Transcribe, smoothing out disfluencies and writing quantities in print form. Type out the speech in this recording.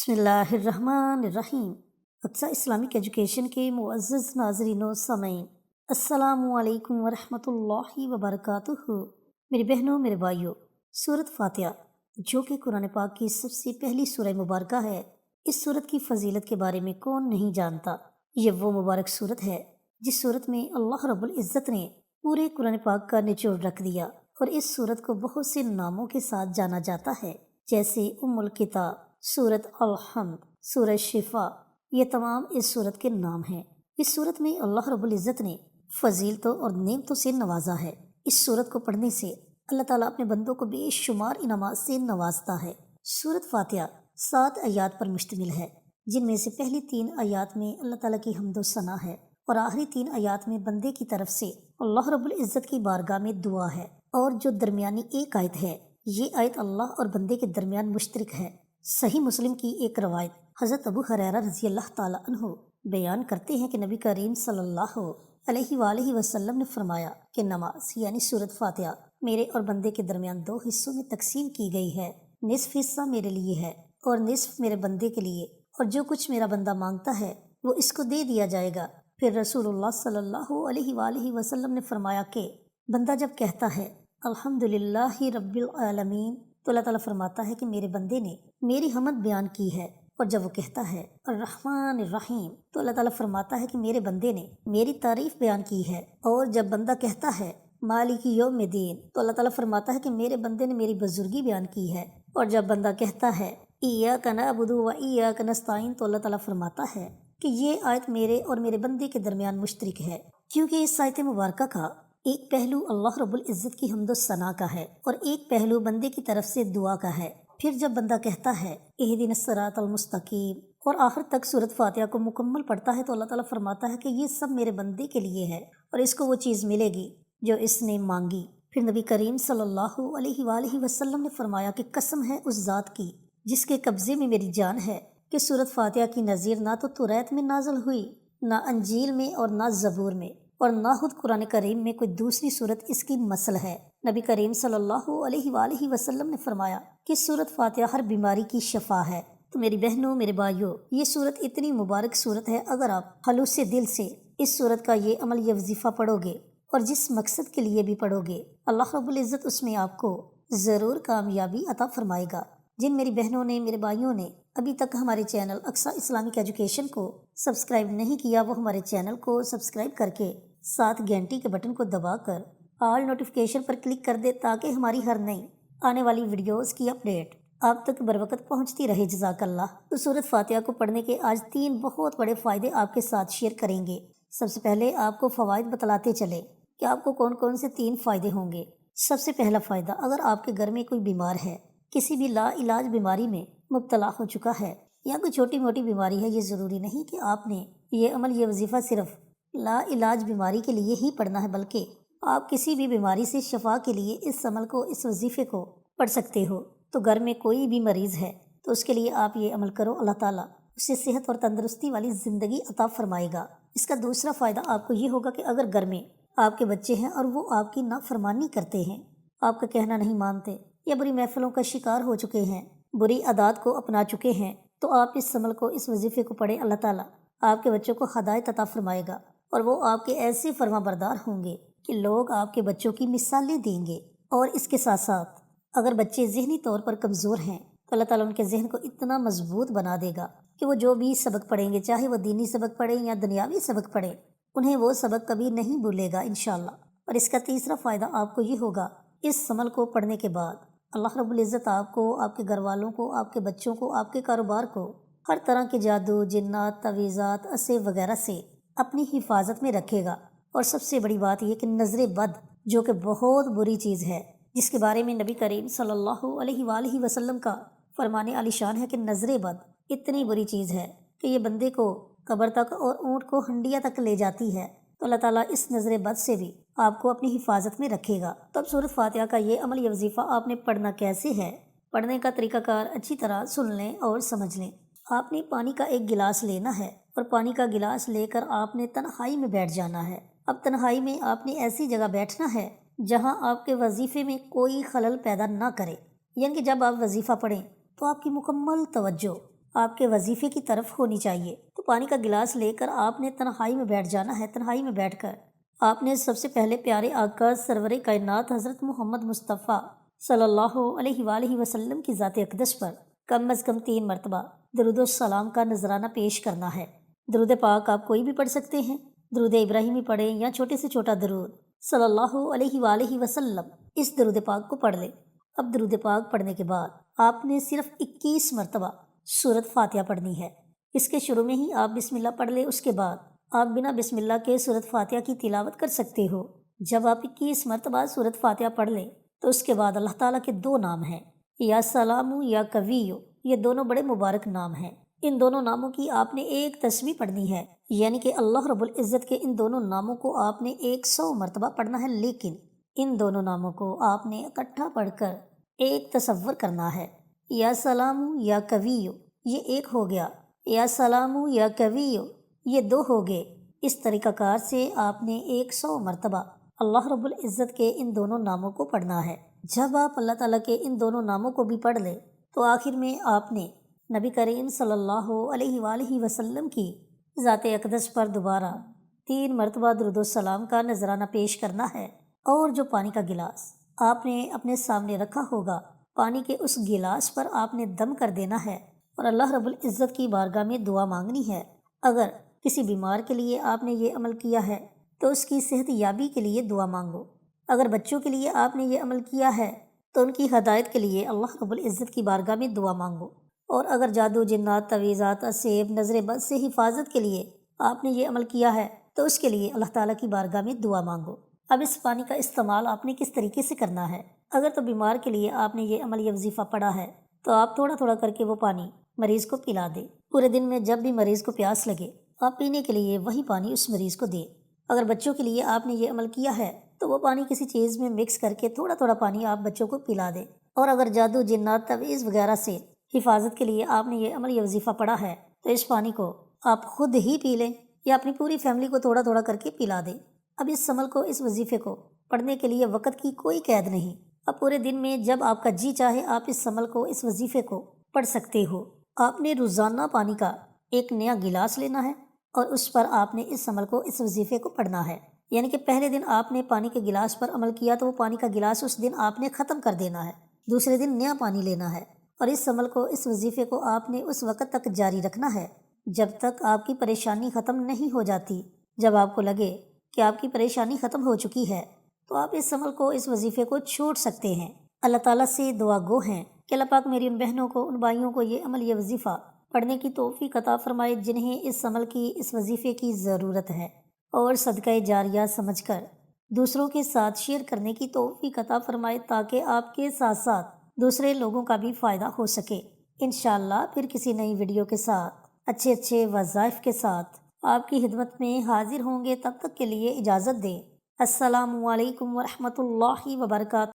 بسم اللہ الرحمن الرحیم۔ اقصی اسلامک ایجوکیشن کے معزز ناظرین و سامعین، السلام علیکم ورحمۃ اللہ وبرکاتہ۔ میری بہنوں، میرے بھائیوں، سورۃ فاتحہ جو کہ قرآن پاک کی سب سے پہلی سورہ مبارکہ ہے، اس سورت کی فضیلت کے بارے میں کون نہیں جانتا۔ یہ وہ مبارک سورت ہے جس سورت میں اللہ رب العزت نے پورے قرآن پاک کا نچوڑ رکھ دیا، اور اس سورت کو بہت سے ناموں کے ساتھ جانا جاتا ہے، جیسے ام الکتاب، سورت الحمد، سورہ شفا۔ یہ تمام اس سورت کے نام ہیں۔ اس سورت میں اللہ رب العزت نے فضیلتوں اور نعمتوں سے نوازا ہے۔ اس سورت کو پڑھنے سے اللہ تعالیٰ اپنے بندوں کو بے شمار انعامات سے نوازتا ہے۔ سورت فاتحہ 7 آیات پر مشتمل ہے، جن میں سے پہلی 3 آیات میں اللہ تعالیٰ کی حمد و ثنا ہے، اور آخری 3 آیات میں بندے کی طرف سے اللہ رب العزت کی بارگاہ میں دعا ہے، اور جو درمیانی ایک آیت ہے، یہ آیت اللہ اور بندے کے درمیان مشترک ہے۔ صحیح مسلم کی ایک روایت حضرت ابو ہریرہ رضی اللہ تعالیٰ عنہ بیان کرتے ہیں کہ نبی کریم صلی اللہ علیہ وآلہ وسلم نے فرمایا کہ نماز یعنی سورۃ فاتحہ میرے اور بندے کے درمیان 2 حصوں میں تقسیم کی گئی ہے، نصف حصہ میرے لیے ہے اور نصف میرے بندے کے لیے، اور جو کچھ میرا بندہ مانگتا ہے وہ اس کو دے دیا جائے گا۔ پھر رسول اللہ صلی اللہ علیہ وآلہ وسلم نے فرمایا کہ بندہ جب کہتا ہے الحمدللہ رب العالمین، تو اللہ تعالیٰ فرماتا ہے کہ میرے بندے نے میری حمد بیان کی ہے، اور جب وہ کہتا ہے الرحمن الرحیم، تو اللہ تعالیٰ فرماتا ہے کہ میرے بندے نے میری تعریف بیان کی ہے، اور جب بندہ کہتا ہے مالک یوم الدین، تو اللہ تعالیٰ فرماتا ہے کہ میرے بندے نے میری بزرگی بیان کی ہے، اور جب بندہ کہتا ہے ایاک نعبد و ایاک نستعین، تو اللہ تعالیٰ فرماتا ہے کہ یہ آیت میرے اور میرے بندے کے درمیان مشترک ہے، کیونکہ اس آیت مبارکہ کا ایک پہلو اللہ رب العزت کی حمد و ثنا کا ہے، اور ایک پہلو بندے کی طرف سے دعا کا ہے۔ پھر جب بندہ کہتا ہے اہدنا الصراط المستقیم، اور آخر تک سورۃ فاتحہ کو مکمل پڑھتا ہے، تو اللہ تعالیٰ فرماتا ہے کہ یہ سب میرے بندے کے لیے ہے، اور اس کو وہ چیز ملے گی جو اس نے مانگی۔ پھر نبی کریم صلی اللہ علیہ وآلہ وسلم نے فرمایا کہ قسم ہے اس ذات کی جس کے قبضے میں میری جان ہے، کہ سورۃ فاتحہ کی نظیر نہ تو توریت میں نازل ہوئی، نہ انجیل میں، اور نہ زبور میں، اور نہ خود قرآن کریم میں کوئی دوسری صورت اس کی مثل ہے۔ نبی کریم صلی اللہ علیہ وآلہ وسلم نے فرمایا کہ سورۃ فاتحہ ہر بیماری کی شفا ہے۔ تو میری بہنوں، میرے بھائیوں، یہ سورت اتنی مبارک سورت ہے، اگر آپ خلوص دل سے اس سورت کا یہ عمل، یہ وظیفہ پڑھو گے، اور جس مقصد کے لیے بھی پڑھو گے، اللہ رب العزت اس میں آپ کو ضرور کامیابی عطا فرمائے گا۔ جن میری بہنوں نے، میرے بھائیوں نے ابھی تک ہمارے چینل اقصی اسلامک ایجوکیشن کو سبسکرائب نہیں کیا، وہ ہمارے چینل کو سبسکرائب کر کے ساتھ گھنٹی کے بٹن کو دبا کر آل نوٹیفیکیشن پر کلک کر دے، تاکہ ہماری ہر نئی آنے والی ویڈیوز کی اپڈیٹ آپ تک بر وقت پہنچتی رہے۔ جزاک اللہ۔ تو سورۃ فاتحہ کو پڑھنے کے آج 3 بہت بڑے فائدے آپ کے ساتھ شیئر کریں گے۔ سب سے پہلے آپ کو فوائد بتلاتے چلے کہ آپ کو کون کون سے 3 فائدے ہوں گے۔ سب سے پہلا فائدہ، اگر آپ کے گھر میں کوئی بیمار ہے، کسی بھی لا علاج بیماری میں مبتلا ہو چکا ہے، یا کوئی چھوٹی موٹی بیماری ہے، یہ ضروری نہیں کہ آپ نے یہ عمل، یہ وظیفہ صرف لا علاج بیماری کے لیے ہی پڑھنا ہے، بلکہ آپ کسی بھی بیماری سے شفا کے لیے اس عمل کو، اس وظیفے کو پڑھ سکتے ہو۔ تو گھر میں کوئی بھی مریض ہے تو اس کے لیے آپ یہ عمل کرو، اللہ تعالیٰ اسے صحت اور تندرستی والی زندگی عطا فرمائے گا۔ اس کا دوسرا فائدہ آپ کو یہ ہوگا کہ اگر گھر میں آپ کے بچے ہیں اور وہ آپ کی نافرمانی کرتے ہیں، آپ کا کہنا نہیں مانتے، یا بری محفلوں کا شکار ہو چکے ہیں، بری عادات کو اپنا چکے ہیں، تو آپ اس عمل کو، اس وظیفے کو پڑھیں، اللہ تعالیٰ آپ کے بچوں کو ہدایت عطا فرمائے گا، اور وہ آپ کے ایسے فرما بردار ہوں گے کہ لوگ آپ کے بچوں کی مثالیں دیں گے۔ اور اس کے ساتھ ساتھ اگر بچے ذہنی طور پر کمزور ہیں، تو اللہ تعالیٰ ان کے ذہن کو اتنا مضبوط بنا دے گا کہ وہ جو بھی سبق پڑھیں گے، چاہے وہ دینی سبق پڑھیں یا دنیاوی سبق پڑھیں، انہیں وہ سبق کبھی نہیں بھولے گا انشاءاللہ۔ اور اس کا تیسرا فائدہ آپ کو یہ ہوگا، اس عمل کو پڑھنے کے بعد اللہ رب العزت آپ کو، آپ کے گھر والوں کو، آپ کے بچوں کو، آپ کے کاروبار کو ہر طرح کے جادو، جنات، تعویذات، عصے وغیرہ سے اپنی حفاظت میں رکھے گا۔ اور سب سے بڑی بات یہ کہ نظر بد، جو کہ بہت بری چیز ہے، جس کے بارے میں نبی کریم صلی اللہ علیہ وآلہ وسلم کا فرمان عالی شان ہے کہ نظر بد اتنی بری چیز ہے کہ یہ بندے کو قبر تک اور اونٹ کو ہنڈیا تک لے جاتی ہے۔ تو اللہ تعالیٰ اس نظر بد سے بھی آپ کو اپنی حفاظت میں رکھے گا۔ تو اب سورۃ فاتحہ کا یہ عمل، یہ وظیفہ آپ نے پڑھنا کیسے ہے، پڑھنے کا طریقہ کار اچھی طرح سن لیں اور سمجھ لیں۔ آپ نے پانی کا ایک گلاس لینا ہے، اور پانی کا گلاس لے کر آپ نے تنہائی میں بیٹھ جانا ہے۔ اب تنہائی میں آپ نے ایسی جگہ بیٹھنا ہے جہاں آپ کے وظیفے میں کوئی خلل پیدا نہ کرے، یعنی کہ جب آپ وظیفہ پڑھیں تو آپ کی مکمل توجہ آپ کے وظیفے کی طرف ہونی چاہیے۔ تو پانی کا گلاس لے کر آپ نے تنہائی میں بیٹھ جانا ہے۔ تنہائی میں بیٹھ کر آپ نے سب سے پہلے پیارے آقا سرور کائنات حضرت محمد مصطفیٰ صلی اللہ علیہ وآلہ وسلم کی ذات اقدس پر کم از کم 3 مرتبہ درود و سلام کا نذرانہ پیش کرنا ہے۔ درود پاک آپ کوئی بھی پڑھ سکتے ہیں، درود ابراہیمی پڑھیں یا چھوٹے سے چھوٹا درود صلی اللہ علیہ وآلہ وسلم، اس درود پاک کو پڑھ لیں۔ اب درود پاک پڑھنے کے بعد آپ نے صرف 21 مرتبہ سورۃ فاتحہ پڑھنی ہے۔ اس کے شروع میں ہی آپ بسم اللہ پڑھ لیں، اس کے بعد آپ بنا بسم اللہ کے سورۃ فاتحہ کی تلاوت کر سکتے ہو۔ جب آپ 21 مرتبہ سورۃ فاتحہ پڑھ لیں تو اس کے بعد اللہ تعالیٰ کے 2 نام ہیں، یا سلام یا قویو، یہ دونوں بڑے مبارک نام ہیں۔ ان دونوں ناموں کی آپ نے ایک تسبیح پڑھنی ہے، یعنی کہ اللہ رب العزت کے ان دونوں ناموں کو آپ نے 100 مرتبہ پڑھنا ہے، لیکن ان دونوں ناموں کو آپ نے اکٹھا پڑھ کر ایک تصور کرنا ہے۔ یا سلام یا قویو یہ ایک ہو گیا، یا سلام یا قویو یہ 2 ہو گئے۔ اس طریقہ کار سے آپ نے 100 مرتبہ اللہ رب العزت کے ان دونوں ناموں کو پڑھنا ہے۔ جب آپ اللہ تعالیٰ کے ان دونوں ناموں کو بھی پڑھ لیں تو آخر میں آپ نے نبی کریم صلی اللہ علیہ وآلہ وسلم کی ذات اقدس پر دوبارہ 3 مرتبہ درود و سلام کا نذرانہ پیش کرنا ہے، اور جو پانی کا گلاس آپ نے اپنے سامنے رکھا ہوگا، پانی کے اس گلاس پر آپ نے دم کر دینا ہے اور اللہ رب العزت کی بارگاہ میں دعا مانگنی ہے۔ اگر کسی بیمار کے لیے آپ نے یہ عمل کیا ہے تو اس کی صحت یابی کے لیے دعا مانگو۔ اگر بچوں کے لیے آپ نے یہ عمل کیا ہے تو ان کی ہدایت کے لیے اللہ رب العزت کی بارگاہ میں دعا مانگو۔ اور اگر جادو، جنات، تعویذات، اسیب، نظر بد سے حفاظت کے لیے آپ نے یہ عمل کیا ہے تو اس کے لیے اللہ تعالیٰ کی بارگاہ میں دعا مانگو۔ اب اس پانی کا استعمال آپ نے کس طریقے سے کرنا ہے؟ اگر تو بیمار کے لیے آپ نے یہ عمل یا وظیفہ پڑھا ہے تو آپ تھوڑا تھوڑا کر کے وہ پانی مریض کو پلا دیں۔ پورے دن میں جب بھی مریض کو پیاس لگے آپ پینے کے لیے وہی پانی اس مریض کو دیں۔ اگر بچوں کے لیے آپ نے یہ عمل کیا ہے تو وہ پانی کسی چیز میں مکس کر کے تھوڑا تھوڑا پانی آپ بچوں کو پلا دیں۔ اور اگر جادو، جنات، تعویذ وغیرہ سے حفاظت کے لیے آپ نے یہ عمل یا وظیفہ پڑھا ہے تو اس پانی کو آپ خود ہی پی لیں یا اپنی پوری فیملی کو تھوڑا تھوڑا کر کے پلا دیں۔ اب اس عمل کو، اس وظیفے کو پڑھنے کے لیے وقت کی کوئی قید نہیں۔ اب پورے دن میں جب آپ کا جی چاہے آپ اس عمل کو، اس وظیفے کو پڑھ سکتے ہو۔ آپ نے روزانہ پانی کا ایک نیا گلاس لینا ہے اور اس پر آپ نے اس عمل کو، اس وظیفے کو پڑھنا ہے۔ یعنی کہ پہلے دن آپ نے پانی کے گلاس پر عمل کیا تو وہ پانی کا گلاس اس دن آپ نے ختم کر دینا ہے، دوسرے دن نیا پانی لینا ہے، اور اس عمل کو، اس وظیفے کو آپ نے اس وقت تک جاری رکھنا ہے جب تک آپ کی پریشانی ختم نہیں ہو جاتی۔ جب آپ کو لگے کہ آپ کی پریشانی ختم ہو چکی ہے تو آپ اس عمل کو، اس وظیفے کو چھوڑ سکتے ہیں۔ اللہ تعالیٰ سے دعا گو ہیں کہ اللہ پاک میری ان بہنوں کو، ان بھائیوں کو یہ عمل، یہ وظیفہ پڑھنے کی توفیق عطا فرمائے جنہیں اس عمل کی، اس وظیفے کی ضرورت ہے، اور صدقہ جاریہ سمجھ کر دوسروں کے ساتھ شیئر کرنے کی توفیق عطا فرمائے تاکہ آپ کے ساتھ ساتھ دوسرے لوگوں کا بھی فائدہ ہو سکے۔ انشاءاللہ پھر کسی نئی ویڈیو کے ساتھ، اچھے وظائف کے ساتھ آپ کی خدمت میں حاضر ہوں گے۔ تب تک کے لیے اجازت دیں۔ السلام علیکم ورحمۃ اللہ وبرکاتہ۔